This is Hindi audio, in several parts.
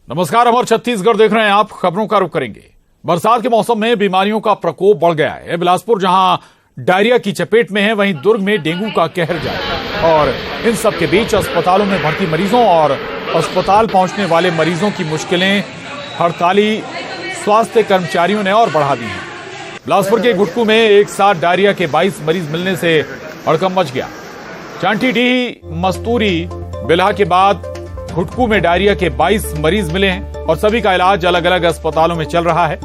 नमस्कार, अमर छत्तीसगढ़ देख रहे हैं आप। खबरों का रुख करेंगे। बरसात के मौसम में बीमारियों का प्रकोप बढ़ गया है। बिलासपुर जहां डायरिया की चपेट में है, वहीं दुर्ग में डेंगू का कहर जारी है। और इन सब के बीच अस्पतालों में भर्ती मरीजों और अस्पताल पहुंचने वाले मरीजों की मुश्किलें हड़ताली स्वास्थ्य कर्मचारियों ने और बढ़ा दी हैं। बिलासपुर के घुटकू में एक साथ डायरिया के 22 मरीज मिलने से हड़कंप मच गया। चांटीडीह, मस्तूरी, बिल्हा के बाद घुटकू में डायरिया के 22 मरीज मिले हैं और सभी का इलाज अलग अलग अस्पतालों में चल रहा है।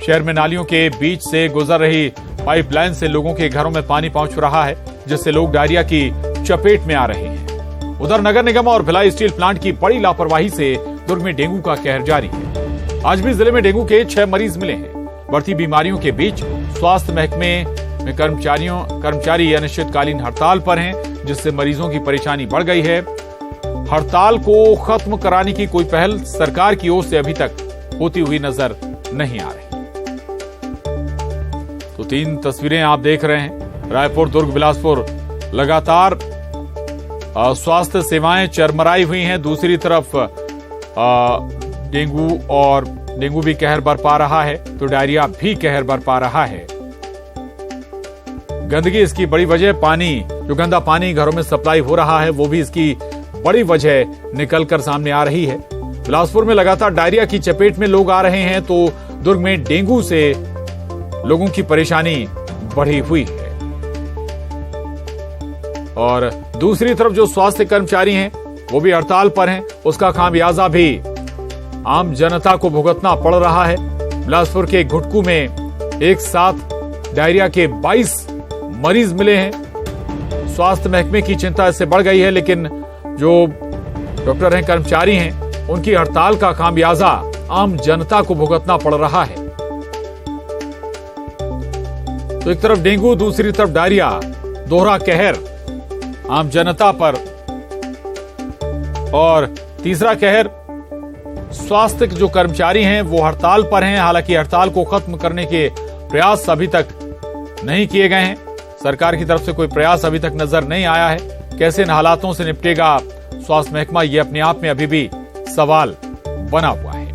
शहर में नालियों के बीच से गुजर रही पाइपलाइन से लोगों के घरों में पानी पहुंच रहा है, जिससे लोग डायरिया की चपेट में आ रहे हैं। उधर नगर निगम और भिलाई स्टील प्लांट की बड़ी लापरवाही से दुर्ग में डेंगू का कहर जारी है। आज भी जिले में डेंगू के 6 मरीज मिले हैं। बढ़ती बीमारियों के बीच स्वास्थ्य महकमे में कर्मचारी अनिश्चितकालीन हड़ताल पर हैं, जिससे मरीजों की परेशानी बढ़ गई है। हड़ताल को खत्म कराने की कोई पहल सरकार की ओर से अभी तक होती हुई नजर नहीं आ रही। तो 3 तस्वीरें आप देख रहे हैं। रायपुर, दुर्ग, बिलासपुर लगातार स्वास्थ्य सेवाएं चरमराई हुई हैं। दूसरी तरफ डेंगू भी कहर बरपा रहा है, तो डायरिया भी कहर बरपा रहा है। गंदगी इसकी बड़ी वजह, पानी जो गंदा पानी घरों में सप्लाई हो रहा है, वो भी इसकी बड़ी वजह निकलकर सामने आ रही है। बिलासपुर में लगातार डायरिया की चपेट में लोग आ रहे हैं, तो दुर्ग में डेंगू से लोगों की परेशानी बढ़ी हुई है। और दूसरी तरफ जो स्वास्थ्य कर्मचारी हैं, वो भी हड़ताल पर हैं। उसका खामियाजा भी आम जनता को भुगतना पड़ रहा है। बिलासपुर के घुटकू में एक साथ डायरिया के 22 मरीज मिले हैं। स्वास्थ्य महकमे की चिंता इससे बढ़ गई है, लेकिन जो डॉक्टर हैं, कर्मचारी हैं, उनकी हड़ताल का खामियाजा आम जनता को भुगतना पड़ रहा है। तो एक तरफ डेंगू, दूसरी तरफ डायरिया, दोहरा कहर आम जनता पर। और तीसरा कहर स्वास्थ्य के जो कर्मचारी हैं, वो हड़ताल पर हैं। हालांकि हड़ताल को खत्म करने के प्रयास अभी तक नहीं किए गए हैं। सरकार की तरफ से कोई प्रयास अभी तक नजर नहीं आया है। कैसे इन हालातों से निपटेगा स्वास्थ्य महकमा, ये अपने आप में अभी भी सवाल बना हुआ है।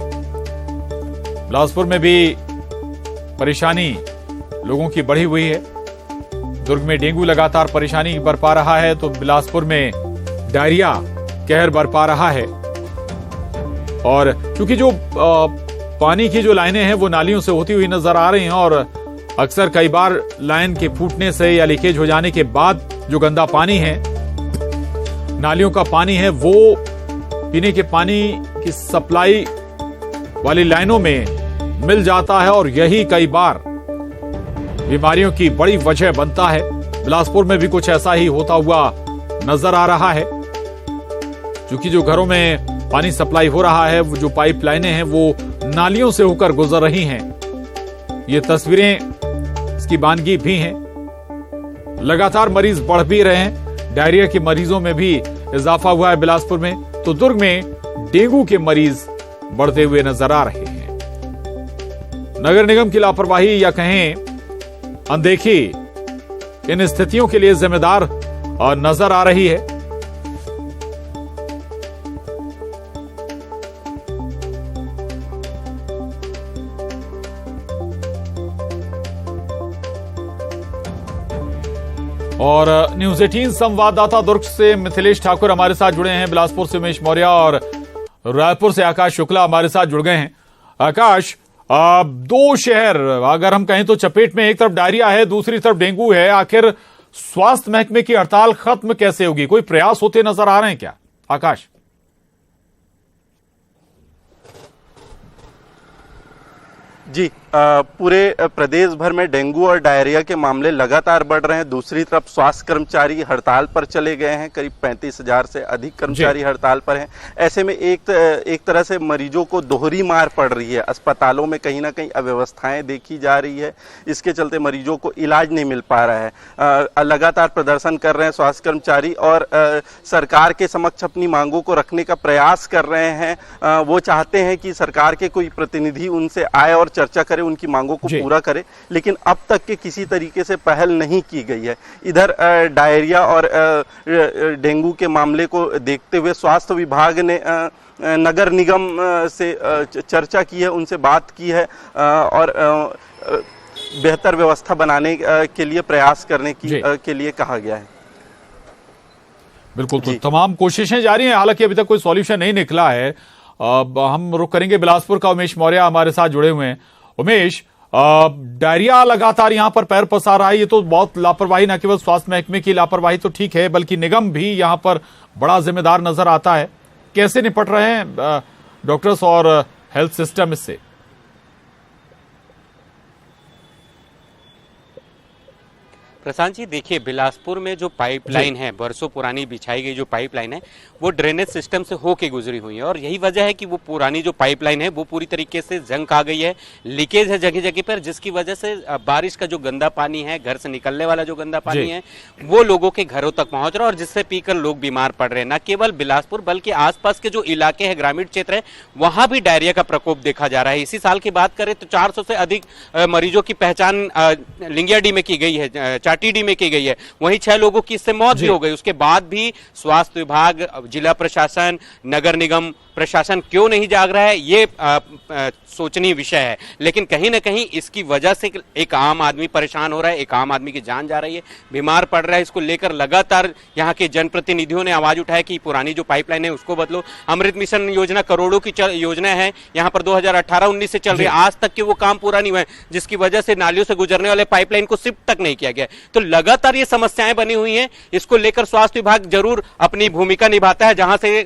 बिलासपुर में भी परेशानी लोगों की बढ़ी हुई है। दुर्ग में डेंगू लगातार परेशानी बरपा रहा है, तो बिलासपुर में डायरिया कहर बरपा रहा है। और क्योंकि जो पानी की जो लाइनें हैं, वो नालियों से होती हुई नजर आ रही हैं, और अक्सर कई बार लाइन के फूटने से या लीकेज हो जाने के बाद जो गंदा पानी है, नालियों का पानी है, वो पीने के पानी की सप्लाई वाली लाइनों में मिल जाता है, और यही कई बार बीमारियों की बड़ी वजह बनता है। बिलासपुर में भी कुछ ऐसा ही होता हुआ नजर आ रहा है। क्योंकि जो घरों में पानी सप्लाई हो रहा है, वो जो पाइप लाइनें हैं, वो नालियों से होकर गुजर रही हैं। ये तस्वीरें इसकी बानगी भी हैं। लगातार मरीज बढ़ भी रहे हैं। डायरिया के मरीजों में भी इजाफा हुआ है बिलासपुर में, तो दुर्ग में डेंगू के मरीज बढ़ते हुए नजर आ रहे हैं। नगर निगम की लापरवाही या कहें अनदेखी इन स्थितियों के लिए जिम्मेदार नजर आ रही है। और न्यूज 18 संवाददाता दुर्ग से मिथिलेश ठाकुर हमारे साथ जुड़े हैं। बिलासपुर से उमेश मौर्य और रायपुर से आकाश शुक्ला हमारे साथ जुड़ गए हैं। आकाश, 2 शहर अगर हम कहें तो चपेट में, एक तरफ डायरिया है, दूसरी तरफ डेंगू है। आखिर स्वास्थ्य महकमे की हड़ताल खत्म कैसे होगी? कोई प्रयास होते नजर आ रहे हैं क्या आकाश? जी, पूरे प्रदेश भर में डेंगू और डायरिया के मामले लगातार बढ़ रहे हैं। दूसरी तरफ स्वास्थ्य कर्मचारी हड़ताल पर चले गए हैं। करीब 35,000 से अधिक कर्मचारी हड़ताल पर हैं। ऐसे में एक तरह से मरीजों को दोहरी मार पड़ रही है। अस्पतालों में कहीं ना कहीं अव्यवस्थाएं देखी जा रही है। इसके चलते मरीजों को इलाज नहीं मिल पा रहा है। लगातार प्रदर्शन कर रहे हैं स्वास्थ्य कर्मचारी और सरकार के समक्ष अपनी मांगों को रखने का प्रयास कर रहे हैं। वो चाहते हैं कि सरकार के कोई प्रतिनिधि उनसे आए और चर्चा करे, उनकी मांगों को पूरा करे, लेकिन अब तक के किसी तरीके से पहल नहीं की गई है। इधर डायरिया और डेंगू के मामले को देखते हुए स्वास्थ्य विभाग ने नगर निगम से चर्चा की है, उनसे बात की है और बेहतर व्यवस्था बनाने के लिए प्रयास करने के लिए कहा गया है। बिल्कुल, तो तमाम कोशिशें जारी हैं, हालांकि अभी तक कोई सॉल्यूशन नहीं निकला है। हम रुक करेंगे बिलासपुर का। उमेश मौर्य हमारे साथ जुड़े हुए हैं। उमेश, डायरिया लगातार यहां पर पैर पसार रहा है, ये तो बहुत लापरवाही, न केवल स्वास्थ्य महकमे की लापरवाही तो ठीक है, बल्कि निगम भी यहां पर बड़ा जिम्मेदार नजर आता है। कैसे निपट रहे हैं डॉक्टर्स और हेल्थ सिस्टम इससे? प्रशांत जी, देखिए, बिलासपुर में जो पाइपलाइन है, बरसों पुरानी बिछाई गई जो पाइपलाइन है, वो ड्रेनेज सिस्टम से होके गुजरी हुई है और यही वजह है कि वो पुरानी जो पाइपलाइन है वो पूरी तरीके से जंग आ गई है, लीकेज है जगह जगह पर, जिसकी वजह से बारिश का जो गंदा पानी है, घर से निकलने वाला जो गंदा पानी है, वो लोगों के घरों तक पहुंच रहा है और जिससे पीकर लोग बीमार पड़ रहे हैं। न केवल बिलासपुर बल्कि आसपास के जो इलाके हैं, ग्रामीण क्षेत्र है, वहां भी डायरिया का प्रकोप देखा जा रहा है। इसी साल की बात करें तो 400 से अधिक मरीजों की पहचान लिंगियाडी में की गई है, टीडी में की गई है। वहीं 6 लोगों की इससे मौत भी हो गई। उसके बाद भी स्वास्थ्य विभाग, जिला प्रशासन, नगर निगम प्रशासन क्यों नहीं जाग रहा है, ये सोचनीय विषय है। लेकिन कहीं ना कहीं इसकी वजह से एक आम आदमी परेशान हो रहा है, एक आम आदमी की जान जा रही है, बीमार पड़ रहा है। इसको लेकर लगातार यहाँ के जनप्रतिनिधियों ने आवाज उठाया कि पुरानी जो पाइपलाइन है उसको बदलो। अमृत मिशन योजना करोड़ों की योजना है, यहाँ पर 2018-19 से चल रही है, आज तक के वो काम पूरा नहीं हुआ है, जिसकी वजह से नालियों से गुजरने वाले पाइपलाइन को शिफ्ट तक नहीं किया गया। तो लगातार ये समस्याएं बनी हुई हैं। इसको लेकर स्वास्थ्य विभाग जरूर अपनी भूमिका निभाता है, जहां से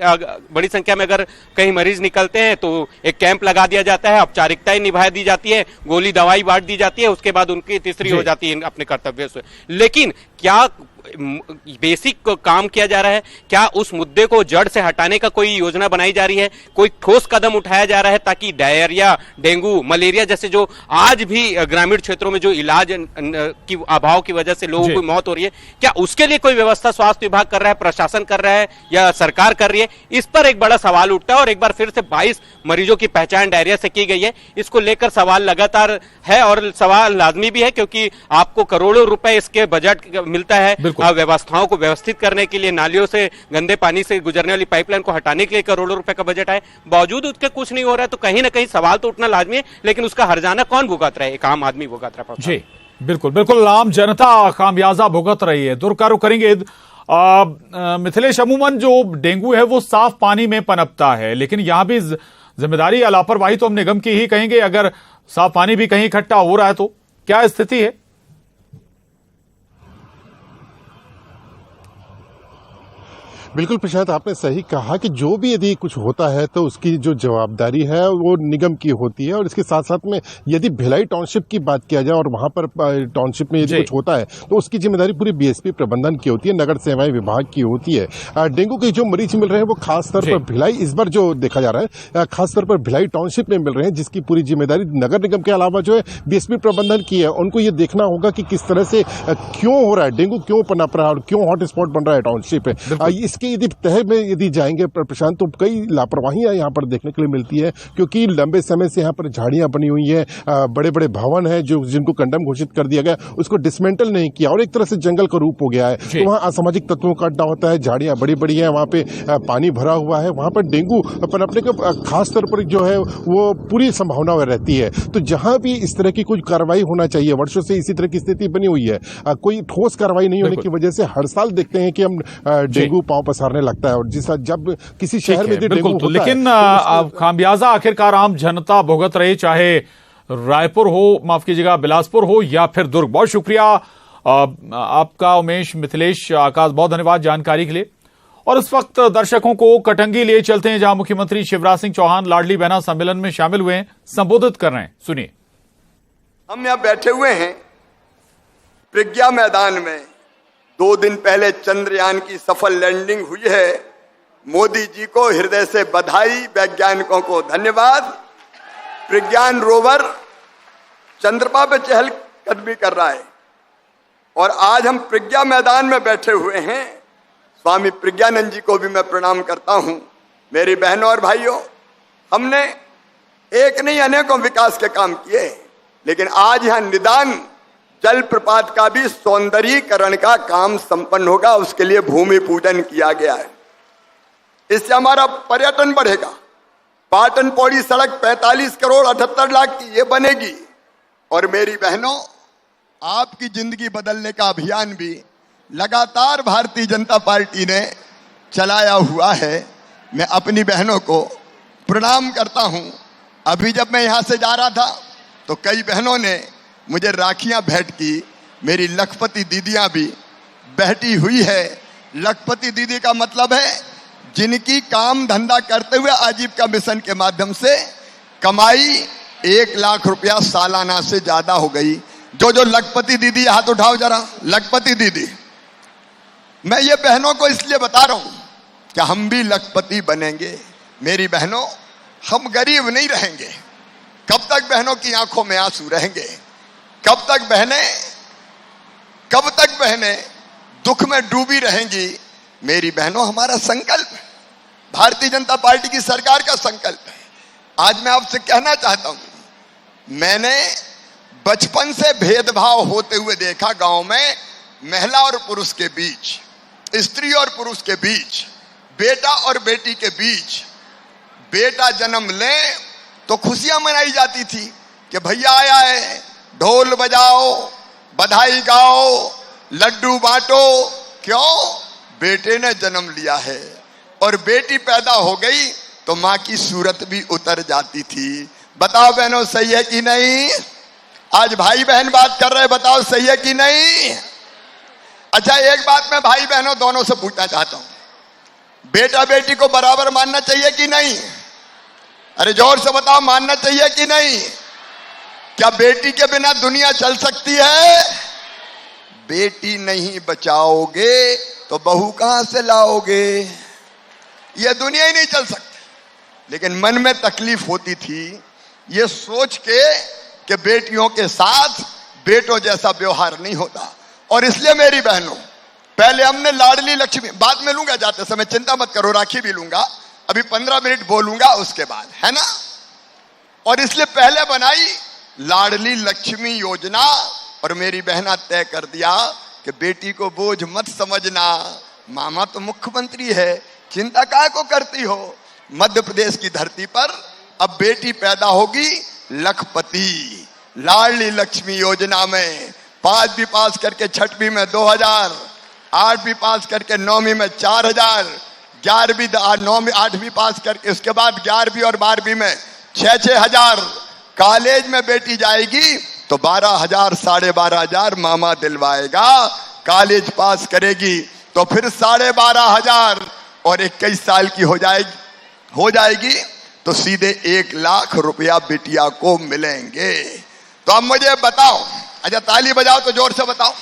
बड़ी संख्या में अगर कहीं मरीज निकलते हैं तो एक कैंप लगा दिया जाता है, औपचारिकताएं निभा दी जाती है, गोली दवाई बांट दी जाती है, उसके बाद उनकी तीसरी हो जाती है अपने कर्तव्य से। लेकिन क्या बेसिक काम किया जा रहा है? क्या उस मुद्दे को जड़ से हटाने का कोई योजना बनाई जा रही है? कोई ठोस कदम उठाया जा रहा है ताकि डायरिया, डेंगू, मलेरिया जैसे जो आज भी ग्रामीण क्षेत्रों में जो इलाज की अभाव की वजह से लोगों की मौत हो रही है, क्या उसके लिए कोई व्यवस्था स्वास्थ्य विभाग कर रहा है, प्रशासन कर रहा है या सरकार कर रही है? इस पर एक बड़ा सवाल उठता है और एक बार फिर से 22 मरीजों की पहचान डायरिया से की गई है। इसको लेकर सवाल लगातार है और सवाल लाजमी भी है, क्योंकि आपको करोड़ों रुपए इसके बजट मिलता है व्यवस्थाओं को व्यवस्थित करने के लिए, नालियों से गंदे पानी से गुजरने वाली पाइपलाइन को हटाने के लिए करोड़ों रुपए का बजट है, बावजूद उसके कुछ नहीं हो रहा है। तो कहीं ना कहीं सवाल तो उठना लाजमी है, लेकिन उसका हर्जाना कौन भुगत रहा है? एक आम आदमी भुगत रहा है। जी बिल्कुल बिल्कुल, आम जनता खामियाजा भुगत रही है। दुर्कारू करेंगे मिथिलेश, अमूमन जो डेंगू है वो साफ पानी में पनपता है, लेकिन यहां भी जिम्मेदारी या लापरवाही तो हम निगम की ही कहेंगे। अगर साफ पानी भी कहीं इकट्ठा हो रहा है तो क्या स्थिति है? बिल्कुल प्रशांत, आपने सही कहा कि जो भी यदि कुछ होता है तो उसकी जो जवाबदारी है वो निगम की होती है। और इसके साथ साथ में यदि भिलाई टाउनशिप की बात किया जाए और वहां पर टाउनशिप में यदि कुछ होता है तो उसकी जिम्मेदारी पूरी बीएसपी प्रबंधन की होती है, नगर सेवाएं विभाग की होती है। डेंगू के जो मरीज मिल रहे हैं वो खासतौर पर भिलाई, इस बार जो देखा जा रहा है खासतौर पर भिलाई टाउनशिप में मिल रहे हैं, जिसकी पूरी जिम्मेदारी नगर निगम के अलावा जो है बीएसपी प्रबंधन की है। उनको ये देखना होगा कि किस तरह से क्यों हो रहा है, डेंगू क्यों पनप रहा है और क्यों हॉटस्पॉट बन रहा है टाउनशिप में। इसके यदि तह में यदि जाएंगे प्रशांत, तो कई लापरवाहियां यहाँ पर देखने के लिए मिलती है, क्योंकि लंबे समय से यहाँ पर झाड़ियां बनी हुई है, बड़े बड़े भवन है जो जिनको कंडम घोषित कर दिया गया, उसको डिसमेंटल नहीं किया और एक तरह से जंगल का रूप हो गया है। तो वहाँ असामाजिक तत्वों का अड्डा होता है, झाड़ियां बड़ी बड़ी है, वहाँ पे पानी भरा हुआ है, वहाँ पर डेंगू पनपने का खास तौर पर जो है वो पूरी संभावना रहती है। तो जहां भी इस तरह की कुछ कार्रवाई होना चाहिए, वर्षों से इसी तरह की स्थिति बनी हुई है, कोई ठोस कार्रवाई नहीं होने की वजह से हर साल देखते हैं कि हम डेंगू पांव पसारने लगता है। और जिस जब किसी शहर में डेंगू होता लेकिन खामियाजा आखिरकार आम जनता भुगत रही, चाहे रायपुर हो, माफ कीजिएगा बिलासपुर हो या फिर दुर्ग। बहुत शुक्रिया आपका उमेश, मिथिलेश, आकाश, बहुत धन्यवाद जानकारी के लिए। और इस वक्त दर्शकों को कटंगी लिए चलते हैं, जहां मुख्यमंत्री शिवराज सिंह चौहान लाडली बहना सम्मेलन में शामिल हुए हैं, संबोधित कर रहे हैं, सुनिए। हम यहां बैठे हुए हैं प्रज्ञा मैदान में। 2 दिन पहले चंद्रयान की सफल लैंडिंग हुई है। मोदी जी को हृदय से बधाई, वैज्ञानिकों को धन्यवाद। प्रज्ञान रोवर चंद्रमा पे चहलकदमी कर रहा है और आज हम प्रज्ञा मैदान में बैठे हुए हैं। स्वामी प्रज्ञानंद जी को भी मैं प्रणाम करता हूं। मेरी बहनों और भाइयों, हमने एक नहीं अनेकों विकास के काम किए, लेकिन आज यहां निदान जल प्रपात का भी सौंदर्यीकरण का काम संपन्न होगा। उसके लिए भूमि पूजन किया गया है। इससे हमारा पर्यटन बढ़ेगा। पाटन पौड़ी सड़क 45 करोड़ 78 लाख की ये बनेगी। और मेरी बहनों, आपकी जिंदगी बदलने का अभियान भी लगातार भारतीय जनता पार्टी ने चलाया हुआ है। मैं अपनी बहनों को प्रणाम करता हूं। अभी जब मैं यहां से जा रहा था तो कई बहनों ने मुझे राखियां भेंट की। मेरी लखपति दीदियां भी बैठी हुई है। लखपति दीदी का मतलब है जिनकी काम धंधा करते हुए आजीविका मिशन के माध्यम से कमाई 1 लाख रुपया सालाना से ज्यादा हो गई। जो लखपति दीदी, हाथ उठाओ जरा। लखपति दीदी, मैं ये बहनों को इसलिए बता रहा हूं कि हम भी लखपति बनेंगे। मेरी बहनों, हम गरीब नहीं रहेंगे। कब तक बहनों की आंखों में आंसू रहेंगे? कब तक बहनें दुख में डूबी रहेंगी? मेरी बहनों, हमारा संकल्प, भारतीय जनता पार्टी की सरकार का संकल्प है। आज मैं आपसे कहना चाहता हूं, मैंने बचपन से भेदभाव होते हुए देखा गांव में, महिला और पुरुष के बीच, स्त्री और पुरुष के बीच, बेटा और बेटी के बीच। बेटा जन्म ले तो खुशियां मनाई जाती थी कि भैया आया है, ढोल बजाओ, बधाई गाओ, लड्डू बांटो। क्यों? बेटे ने जन्म लिया है। और बेटी पैदा हो गई तो मां की सूरत भी उतर जाती थी। बताओ बहनों, सही है कि नहीं? आज भाई बहन बात कर रहे, बताओ सही है कि नहीं? अच्छा, एक बात मैं भाई बहनों दोनों से पूछना चाहता हूं, बेटा बेटी को बराबर मानना चाहिए कि नहीं? अरे जोर से बताओ, मानना चाहिए कि नहीं? क्या बेटी के बिना दुनिया चल सकती है? बेटी नहीं बचाओगे तो बहू कहां से लाओगे? यह दुनिया ही नहीं चल सकती। लेकिन मन में तकलीफ होती थी ये सोच के कि बेटियों के साथ बेटों जैसा व्यवहार नहीं होता। और इसलिए मेरी बहनों, पहले हमने लाडली लक्ष्मी, बाद में लूंगा जाते समय, चिंता मत करो, राखी भी लूंगा, अभी 15 मिनट बोलूंगा उसके बाद, है ना? और इसलिए पहले बनाई लाडली लक्ष्मी योजना। और मेरी बहना तय कर दिया कि बेटी को बोझ मत समझना, मामा तो मुख्यमंत्री है, चिंता काहे को करती हो? मध्य प्रदेश की धरती पर अब बेटी पैदा होगी लखपति। लाडली लक्ष्मी योजना में 5वीं पास करके 6वीं में 2000, 8वीं पास करके 9वीं में 4000, 11वीं 9वीं 8वीं पास करके उसके बाद 11वीं और 12वीं में 6-6 हजार। कॉलेज में बेटी जाएगी तो 12,000 12,500 मामा दिलवाएगा। कॉलेज पास करेगी तो फिर 12,500 और 21 साल की हो जाएगी तो सीधे 1 लाख रुपया बिटिया को मिलेंगे। तो अब मुझे बताओ, अच्छा ताली बजाओ तो जोर से बताओ।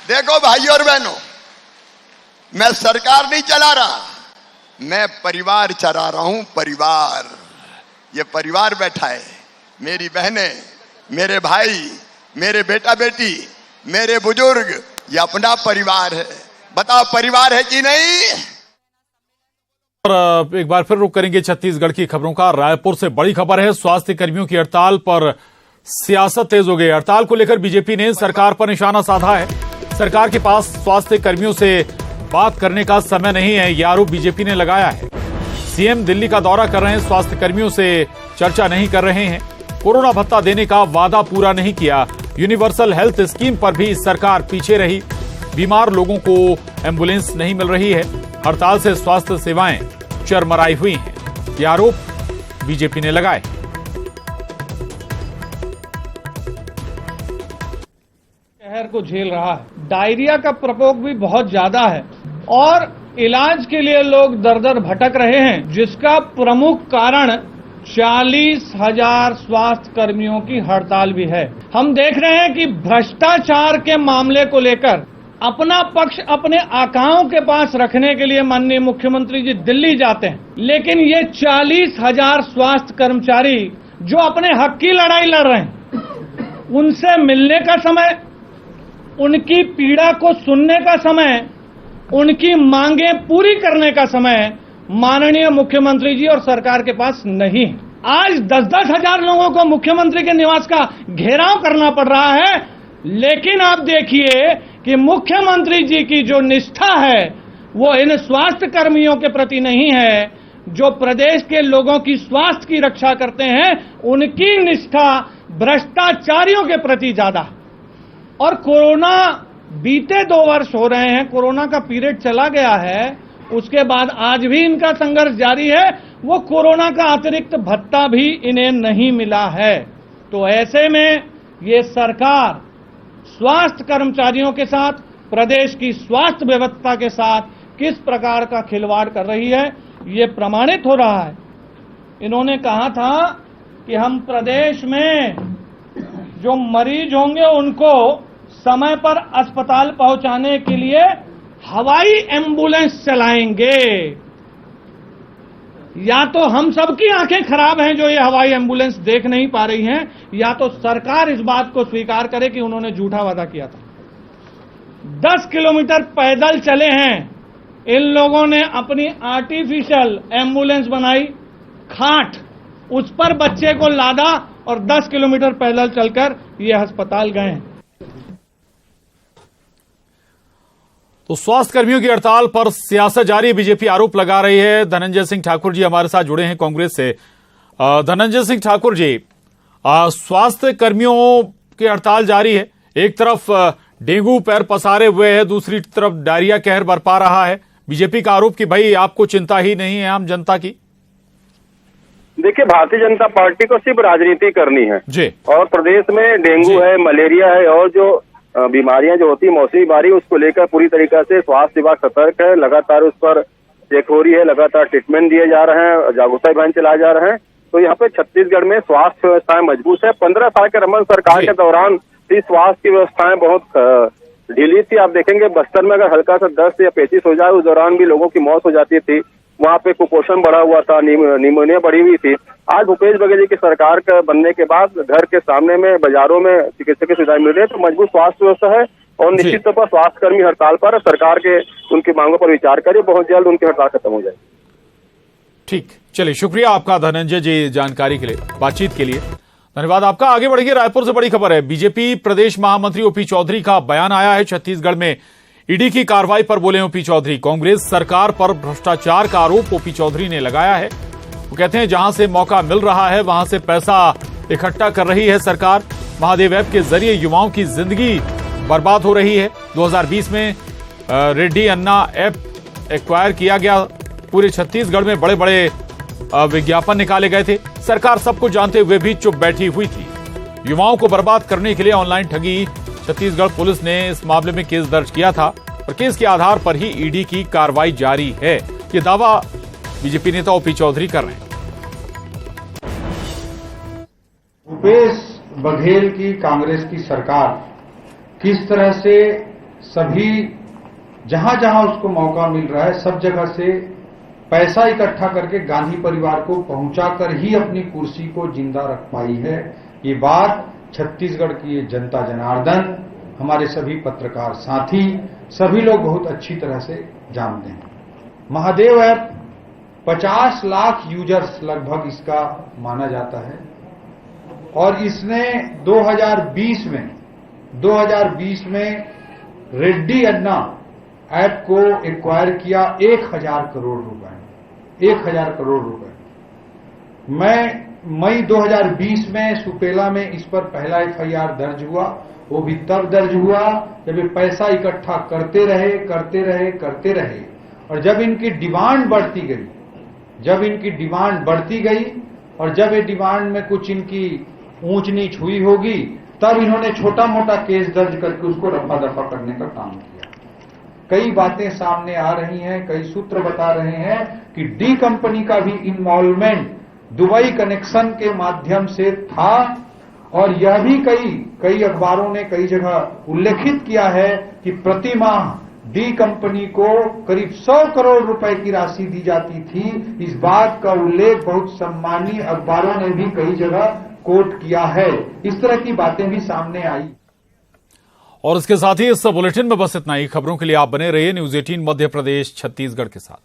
देखो भाइयों और बहनों, मैं सरकार नहीं चला रहा, मैं परिवार चला रहा हूं। परिवार, ये परिवार बैठा है, मेरी बहनें, मेरे भाई, मेरे बेटा बेटी, मेरे बुजुर्ग, ये अपना परिवार है। बताओ परिवार है कि नहीं? और एक बार फिर रुक करेंगे छत्तीसगढ़ की खबरों का। रायपुर से बड़ी खबर है, स्वास्थ्य कर्मियों की हड़ताल पर सियासत तेज हो गई। हड़ताल को लेकर बीजेपी ने सरकार पर निशाना साधा है। सरकार के पास स्वास्थ्य कर्मियों से बात करने का समय नहीं है, यह आरोप बीजेपी ने लगाया है। सीएम दिल्ली का दौरा कर रहे हैं, स्वास्थ्य कर्मियों से चर्चा नहीं कर रहे हैं। कोरोना भत्ता देने का वादा पूरा नहीं किया। यूनिवर्सल हेल्थ स्कीम पर भी सरकार पीछे रही। बीमार लोगों को एम्बुलेंस नहीं मिल रही है। हड़ताल से स्वास्थ्य सेवाएं चरमराई हुई हैं, यह आरोप बीजेपी ने लगाए। शहर को झेल रहा है, डायरिया का प्रकोप भी बहुत ज्यादा है और इलाज के लिए लोग दर दर भटक रहे हैं, जिसका प्रमुख कारण 40,000 स्वास्थ्य कर्मियों की हड़ताल भी है। हम देख रहे हैं कि भ्रष्टाचार के मामले को लेकर अपना पक्ष अपने आकाओं के पास रखने के लिए माननीय मुख्यमंत्री जी दिल्ली जाते हैं, लेकिन ये 40,000 स्वास्थ्य कर्मचारी जो अपने हक की लड़ाई लड़ रहे हैं, उनसे मिलने का समय, उनकी पीड़ा को सुनने का समय, उनकी मांगे पूरी करने का समय माननीय मुख्यमंत्री जी और सरकार के पास नहीं है। आज 10-10 हजार लोगों को मुख्यमंत्री के निवास का घेराव करना पड़ रहा है, लेकिन आप देखिए कि मुख्यमंत्री जी की जो निष्ठा है, वो इन स्वास्थ्य कर्मियों के प्रति नहीं है जो प्रदेश के लोगों की स्वास्थ्य की रक्षा करते हैं। उनकी निष्ठा भ्रष्टाचारियों के प्रति ज्यादा। और कोरोना बीते 2 वर्ष हो रहे हैं, कोरोना का पीरियड चला गया है, उसके बाद आज भी इनका संघर्ष जारी है। वो कोरोना का अतिरिक्त भत्ता भी इन्हें नहीं मिला है। तो ऐसे में ये सरकार स्वास्थ्य कर्मचारियों के साथ, प्रदेश की स्वास्थ्य व्यवस्था के साथ किस प्रकार का खिलवाड़ कर रही है, ये प्रमाणित हो रहा है। इन्होंने कहा था कि हम प्रदेश में जो मरीज होंगे उनको समय पर अस्पताल पहुंचाने के लिए हवाई एम्बुलेंस चलाएंगे। या तो हम सबकी आंखें खराब हैं जो ये हवाई एम्बुलेंस देख नहीं पा रही हैं, या तो सरकार इस बात को स्वीकार करे कि उन्होंने झूठा वादा किया था। 10 किलोमीटर पैदल चले हैं इन लोगों ने, अपनी आर्टिफिशियल एम्बुलेंस बनाई, खाट, उस पर बच्चे को लादा और 10 किलोमीटर पैदल चलकर ये अस्पताल गए हैं। तो स्वास्थ्य कर्मियों की हड़ताल पर सियासत जारी, बीजेपी आरोप लगा रही है। धनंजय सिंह ठाकुर जी हमारे साथ जुड़े हैं कांग्रेस से। धनंजय सिंह ठाकुर जी, स्वास्थ्य कर्मियों की हड़ताल जारी है, एक तरफ डेंगू पैर पसारे हुए है, दूसरी तरफ डायरिया कहर बरपा रहा है। बीजेपी का आरोप कि भाई आपको चिंता ही नहीं है आम जनता की। देखिए, भारतीय जनता पार्टी को सिर्फ राजनीति करनी है जी, और प्रदेश में डेंगू है, मलेरिया है और जो बीमारियां जो होती है मौसमी बीमारी, उसको लेकर पूरी तरीके से स्वास्थ्य विभाग सतर्क है। लगातार उस पर चेक हो रही है, लगातार ट्रीटमेंट दिए जा रहे हैं, जागरूकता अभियान चलाए जा रहे हैं। तो यहाँ पे छत्तीसगढ़ में स्वास्थ्य व्यवस्थाएं मजबूत है। 15 साल के रमन सरकार के दौरान स्वास्थ्य की व्यवस्थाएं बहुत ढीली थी। आप देखेंगे बस्तर में अगर हल्का सा 10 या 35 हो जाए, उस दौरान भी लोगों की मौत हो जाती थी। वहाँ पे कुपोषण बढ़ा हुआ था, निमोनिया बढ़ी हुई थी। आज भूपेश बघेल जी की सरकार का बनने के बाद घर के सामने में, बाजारों में चिकित्सा की सुविधाएं मिल रही है। तो मजबूत स्वास्थ्य व्यवस्था है और निश्चित तौर पर स्वास्थ्य कर्मी हड़ताल पर सरकार के उनकी मांगों पर विचार करिए, बहुत जल्द उनकी हड़ताल खत्म हो जाएगी। ठीक, चलिए शुक्रिया आपका धनंजय जी जानकारी के लिए, बातचीत के लिए धन्यवाद आपका। आगे बढ़िए, रायपुर से बड़ी खबर है। बीजेपी प्रदेश महामंत्री ओपी चौधरी का बयान आया है। छत्तीसगढ़ में ईडी की कार्रवाई पर बोले ओपी चौधरी। कांग्रेस सरकार पर भ्रष्टाचार का आरोप ओपी चौधरी ने लगाया है। वो कहते हैं जहां से मौका मिल रहा है वहां से पैसा इकट्ठा कर रही है सरकार। महादेव ऐप के जरिए युवाओं की जिंदगी बर्बाद हो रही है। 2020 में रेड्डी अन्ना ऐप एक्वायर किया गया। पूरे छत्तीसगढ़ में बड़े बड़े विज्ञापन निकाले गए थे। सरकार सबको जानते हुए भी चुप बैठी हुई थी। युवाओं को बर्बाद करने के लिए ऑनलाइन ठगी। छत्तीसगढ़ पुलिस ने इस मामले में केस दर्ज किया था और केस के आधार पर ही ईडी की कार्रवाई जारी है। ये दावा बीजेपी नेता ओपी चौधरी कर रहे हैं। भूपेश बघेल की कांग्रेस की सरकार किस तरह से सभी जहां जहां उसको मौका मिल रहा है सब जगह से पैसा इकट्ठा करके गांधी परिवार को पहुंचाकर ही अपनी कुर्सी को जिंदा रख पाई है। ये बात छत्तीसगढ़ की जनता जनार्दन, हमारे सभी पत्रकार साथी, सभी लोग बहुत अच्छी तरह से जानते हैं। महादेव ऐप 50 लाख यूजर्स लगभग इसका माना जाता है और इसने 2020 में रेड्डी अन्ना ऐप को एक्वायर किया 1000 करोड़ रुपए। 1000 करोड़ रुपए। मैं मई 2020 में सुपेला में इस पर पहला FIR दर्ज हुआ। वो भी तब दर्ज हुआ जब ये पैसा इकट्ठा करते रहे और जब इनकी डिमांड बढ़ती गई और जब ये डिमांड में कुछ इनकी ऊंच नीच हुई होगी तब इन्होंने छोटा मोटा केस दर्ज करके उसको रफा दफा करने का काम किया। कई बातें सामने आ रही हैं, कई सूत्र बता रहे हैं कि डी कंपनी का भी इन्वॉल्वमेंट दुबई कनेक्शन के माध्यम से था और यह भी कई अखबारों ने कई जगह उल्लेखित किया है कि प्रति माह डी कंपनी को करीब 100 करोड़ रुपए की राशि दी जाती थी। इस बात का उल्लेख बहुत सम्मानीय अखबारों ने भी कई जगह कोट किया है। इस तरह की बातें भी सामने आई। और इसके साथ ही इस बुलेटिन में बस इतना ही। खबरों के लिए आप बने रहिए न्यूज़ 18 मध्य प्रदेश छत्तीसगढ़ के साथ।